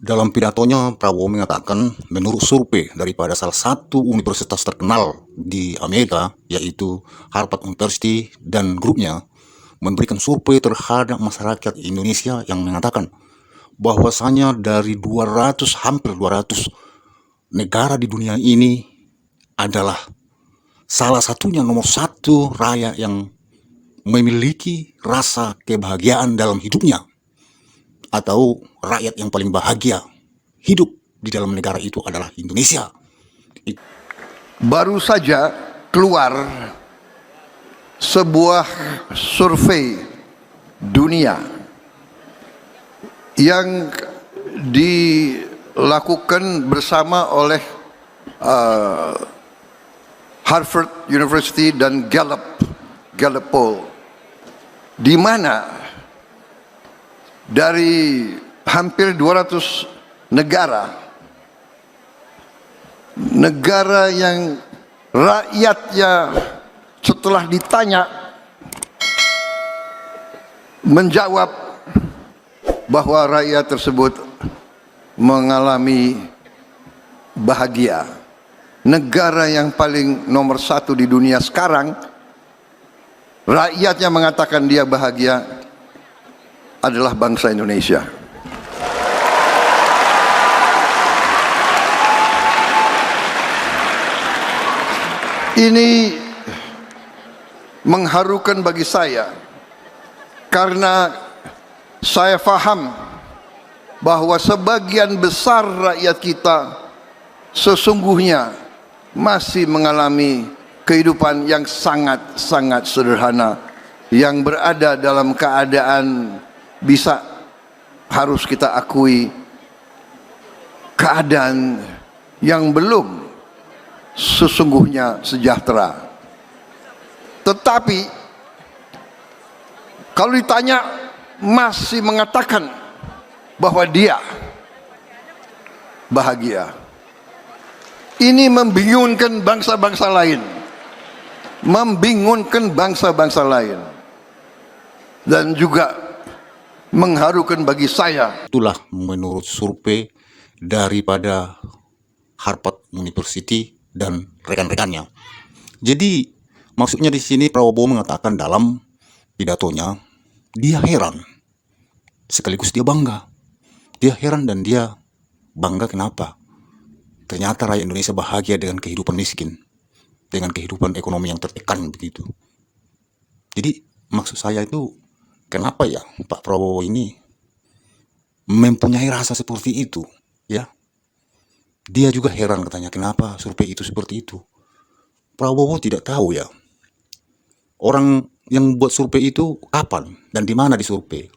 Dalam pidatonya, Prabowo mengatakan menurut survei daripada salah satu universitas terkenal di Amerika, yaitu Harvard University dan grupnya, memberikan survei terhadap masyarakat Indonesia yang mengatakan bahwasanya dari 200, hampir 200 negara di dunia ini adalah salah satunya nomor satu rakyat yang memiliki rasa kebahagiaan dalam hidupnya, atau rakyat yang paling bahagia hidup di dalam negara itu adalah Indonesia. Baru saja keluar sebuah survei dunia yang dilakukan bersama oleh Harvard University dan Gallup Poll, di mana dari hampir 200 negara yang rakyatnya setelah ditanya menjawab bahwa rakyat tersebut mengalami bahagia. Negara yang paling nomor satu di dunia sekarang, rakyatnya mengatakan dia bahagia, adalah bangsa Indonesia. Ini mengharukan bagi saya karena saya paham bahwa sebagian besar rakyat kita sesungguhnya masih mengalami kehidupan yang sangat-sangat sederhana, yang berada dalam keadaan harus kita akui keadaan yang belum sesungguhnya sejahtera. Tetapi kalau ditanya masih mengatakan bahwa dia bahagia, ini membingungkan bangsa-bangsa lain, dan juga mengharukan bagi saya. Itulah menurut survei daripada Harvard University dan rekan-rekannya. Jadi maksudnya di sini Prabowo mengatakan dalam pidatonya dia heran sekaligus dia bangga. Dia heran dan dia bangga kenapa? Ternyata rakyat Indonesia bahagia dengan kehidupan miskin, dengan kehidupan ekonomi yang tertekan begitu. Jadi maksud saya itu kenapa ya Pak Prabowo ini mempunyai rasa seperti itu, ya? Dia juga heran katanya kenapa survei itu seperti itu. Prabowo tidak tahu ya, orang yang buat survei itu kapan dan di mana disurvei.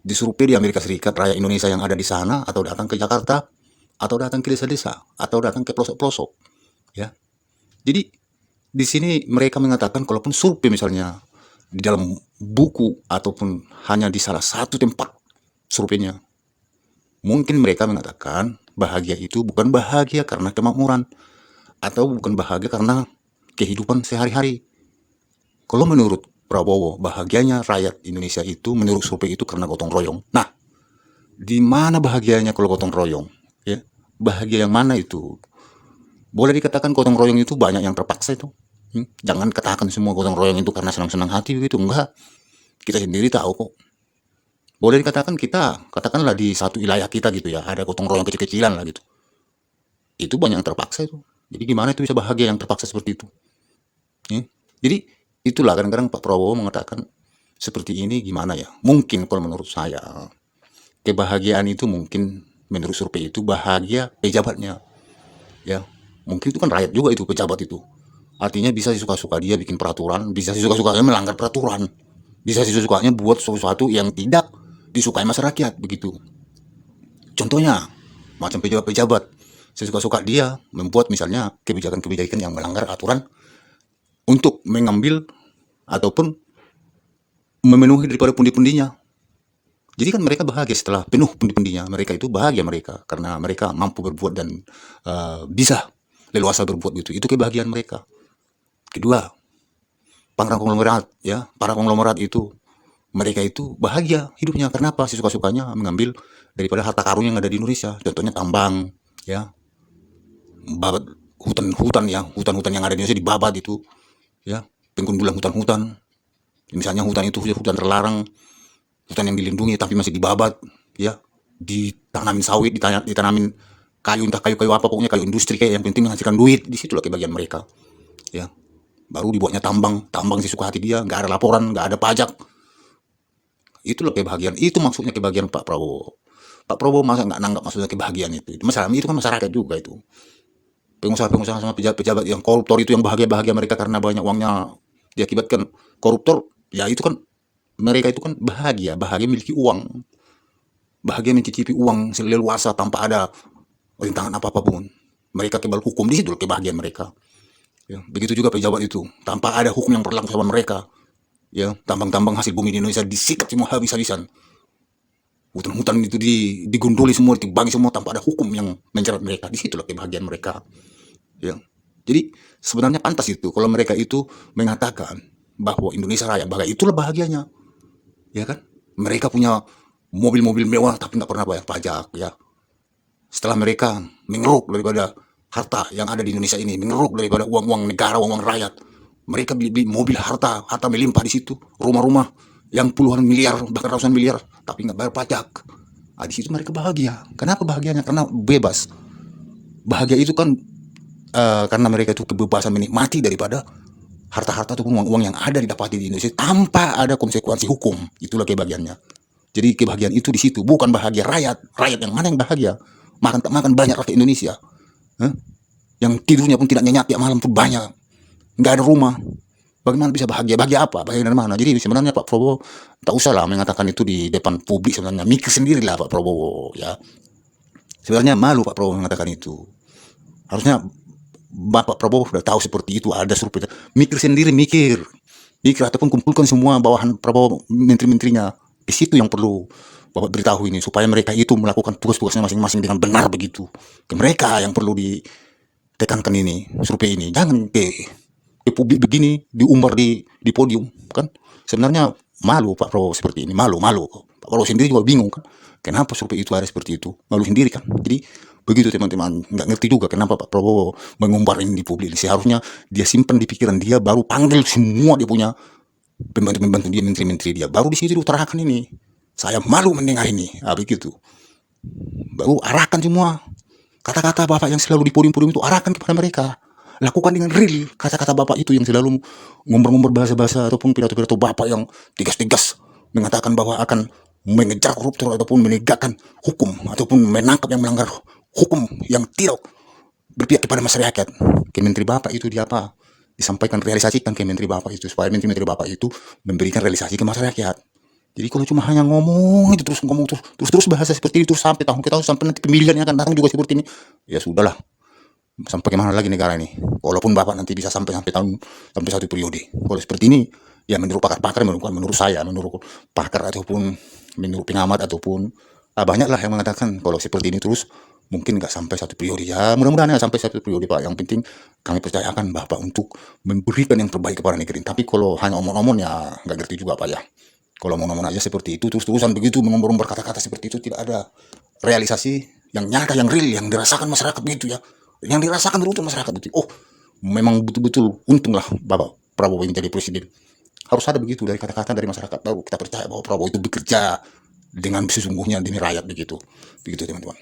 Disurvei di Amerika Serikat, rakyat Indonesia yang ada di sana, atau datang ke Jakarta, atau datang ke desa-desa, atau datang ke pelosok-pelosok, ya. Jadi di sini mereka mengatakan kalaupun survei misalnya di dalam buku ataupun hanya di salah satu tempat surveinya, mungkin mereka mengatakan bahagia itu bukan bahagia karena kemakmuran, atau bukan bahagia karena kehidupan sehari-hari. Kalau menurut Prabowo, bahagianya rakyat Indonesia itu menurut survei itu karena gotong royong. Nah, di mana bahagianya kalau gotong royong? Ya, bahagia yang mana itu? Boleh dikatakan gotong royong itu banyak yang terpaksa itu. Jangan katakan semua gotong royong itu karena senang-senang hati begitu. Enggak. Kita sendiri tahu kok. Boleh dikatakan kita, katakanlah di satu wilayah kita gitu ya, ada gotong royong kecil-kecilan lah gitu. Itu banyak yang terpaksa itu. Jadi gimana itu bisa bahagia yang terpaksa seperti itu? Ya. Jadi itulah kadang-kadang Pak Prabowo mengatakan seperti ini gimana ya? Mungkin kalau menurut saya kebahagiaan itu mungkin menurut survei itu bahagia pejabatnya. Ya, mungkin itu kan rakyat juga itu pejabat itu. Artinya bisa suka-suka dia bikin peraturan, bisa suka-sukanya melanggar peraturan, bisa suka-sukanya buat sesuatu yang tidak disukai masyarakat begitu. Contohnya macam pejabat-pejabat, sesuka-suka dia membuat misalnya kebijakan-kebijakan yang melanggar aturan untuk mengambil ataupun memenuhi daripada pundi-pundinya. Jadi kan mereka bahagia setelah penuh pundi-pundinya. Mereka itu bahagia mereka karena mereka mampu berbuat dan bisa leluasa berbuat gitu. Itu kebahagiaan mereka. Kedua, para konglomerat ya, para konglomerat itu mereka itu bahagia hidupnya. Kenapa? Sesuka-sukanya mengambil daripada harta karun yang ada di Indonesia. Contohnya tambang, ya, babat hutan-hutan ya, hutan-hutan yang ada di Indonesia dibabat itu, ya, penggundulan hutan-hutan. Misalnya hutan itu hutan terlarang, hutan yang dilindungi tapi masih dibabat, ya, ditanamin sawit, ditanamin kayu, entah kayu-kayu apa, pokoknya kayu industri kayak yang penting menghasilkan duit. Di situ lah kebagian mereka, ya. Baru dibuatnya tambang sesuka hati dia, nggak ada laporan, nggak ada pajak. Itulah kebahagiaan, itu maksudnya kebahagiaan Pak Prabowo. Pak Prabowo masa nggak nanggap maksudnya kebahagiaan itu? Masalah itu kan masyarakat juga itu. Pengusaha-pengusaha sama pejabat-pejabat yang koruptor itu yang bahagia-bahagia mereka karena banyak uangnya diakibatkan koruptor, ya itu kan mereka itu kan bahagia memiliki uang, bahagia mencicipi uang seleluasa tanpa ada rintangan apa-apapun. Mereka kebal hukum, di situ kebahagiaan mereka. Ya, begitu juga pejabat itu, tanpa ada hukum yang berlaku sama mereka. Ya, tambang-tambang hasil bumi di Indonesia disikat semua habis-habisan. Hutan-hutan itu digunduli semua, dibangi semua tanpa ada hukum yang menjerat mereka. Di situlah kebahagiaan mereka. Ya. Jadi sebenarnya pantas itu kalau mereka itu mengatakan bahwa Indonesia raya, bahwa itulah bahagianya. Ya kan? Mereka punya mobil-mobil mewah tapi nggak pernah bayar pajak, ya. Setelah mereka mengeruk daripada harta yang ada di Indonesia ini, mengeruk daripada uang-uang negara, uang-uang rakyat, mereka beli mobil, harta melimpah di situ, rumah-rumah yang puluhan miliar bahkan ratusan miliar tapi nggak bayar pajak. Di situ mereka bahagia. Kenapa bahagianya? Karena bebas. Bahagia itu kan karena mereka itu kebebasan menikmati daripada harta-harta ataupun uang-uang yang ada didapati di Indonesia tanpa ada konsekuensi hukum. Itulah kebahagiaannya. Jadi kebahagiaan itu di situ, bukan bahagia rakyat. Rakyat yang mana yang bahagia? Makan tak makan banyak rakyat Indonesia. Yang tidurnya pun tidak nyenyak, tiap malam pun banyak. Nggak ada rumah. Bagaimana bisa bahagia? Bahagia apa? Bahagia dari mana? Jadi sebenarnya Pak Prabowo tak usah lah mengatakan itu di depan publik. Sebenarnya mikir sendirilah Pak Prabowo, ya. Sebenarnya malu Pak Prabowo mengatakan itu. Harusnya Bapak Prabowo sudah tahu seperti itu, ada survei. Mikir sendiri, mikir ataupun kumpulkan semua bawahan Prabowo, menteri-menterinya. Di situ yang perlu Bapak beritahu ini, supaya mereka itu melakukan tugas-tugasnya masing-masing dengan benar begitu. Ke mereka yang perlu ditekankan ini, survei ini. Jangan ke publik begini, diumbar di podium, kan. Sebenarnya malu Pak Prabowo seperti ini, malu. Pak Prabowo sendiri juga bingung, kan. Kenapa survei itu ada seperti itu? Malu sendiri, kan. Jadi begitu teman-teman, nggak ngerti juga kenapa Pak Prabowo mengumbar ini di publik. Seharusnya dia simpan di pikiran dia, baru panggil semua dia punya pembantu-pembantu dia, menteri-menteri dia, baru di situ diutarakan ini. Saya malu mendengar ini, begitu. Baru arahkan semua kata-kata Bapak yang selalu di podium-podium itu, arahkan kepada mereka. Lakukan dengan real kata-kata Bapak itu yang selalu ngomber-ngomber bahasa-bahasa ataupun pidato-pidato Bapak yang tegas-tegas mengatakan bahwa akan mengejar koruptor ataupun menegakkan hukum ataupun menangkap yang melanggar hukum yang tidak berpihak kepada masyarakat. Ke menteri Bapak itu dia apa? Disampaikan, realisasikan ke menteri Bapak itu, supaya menteri-menteri Bapak itu memberikan realisasi ke masyarakat. Jadi kalau cuma hanya ngomong itu, terus bahasa seperti itu sampai tahun ke tahun, sampai nanti pemilihan yang akan datang juga seperti ini, ya sudahlah. Sampai kemana lagi negara ini? Walaupun Bapak nanti bisa sampai satu periode. Kalau seperti ini, ya menurut pakar-pakar, menurut saya, menurut pakar ataupun menurut pengamat ataupun banyaklah yang mengatakan kalau seperti ini terus mungkin nggak sampai satu periode. Ya mudah-mudahan ya sampai satu periode Pak. Yang penting kami percayakan Bapak untuk memberikan yang terbaik kepada negeri. Tapi kalau hanya omong-omong ya nggak ngerti juga Pak ya. Kalau omong-omong aja seperti itu terus-terusan begitu mengumbar-umbar kata-kata seperti itu, tidak ada realisasi yang nyata, yang real, yang dirasakan masyarakat begitu ya. Yang dirasakan betul masyarakat itu. Oh, memang betul-betul untunglah Bapak Prabowo ini jadi presiden. Harus ada begitu dari kata-kata dari masyarakat, baru kita percaya bahwa Prabowo itu bekerja dengan sesungguhnya demi rakyat begitu. Begitu teman-teman.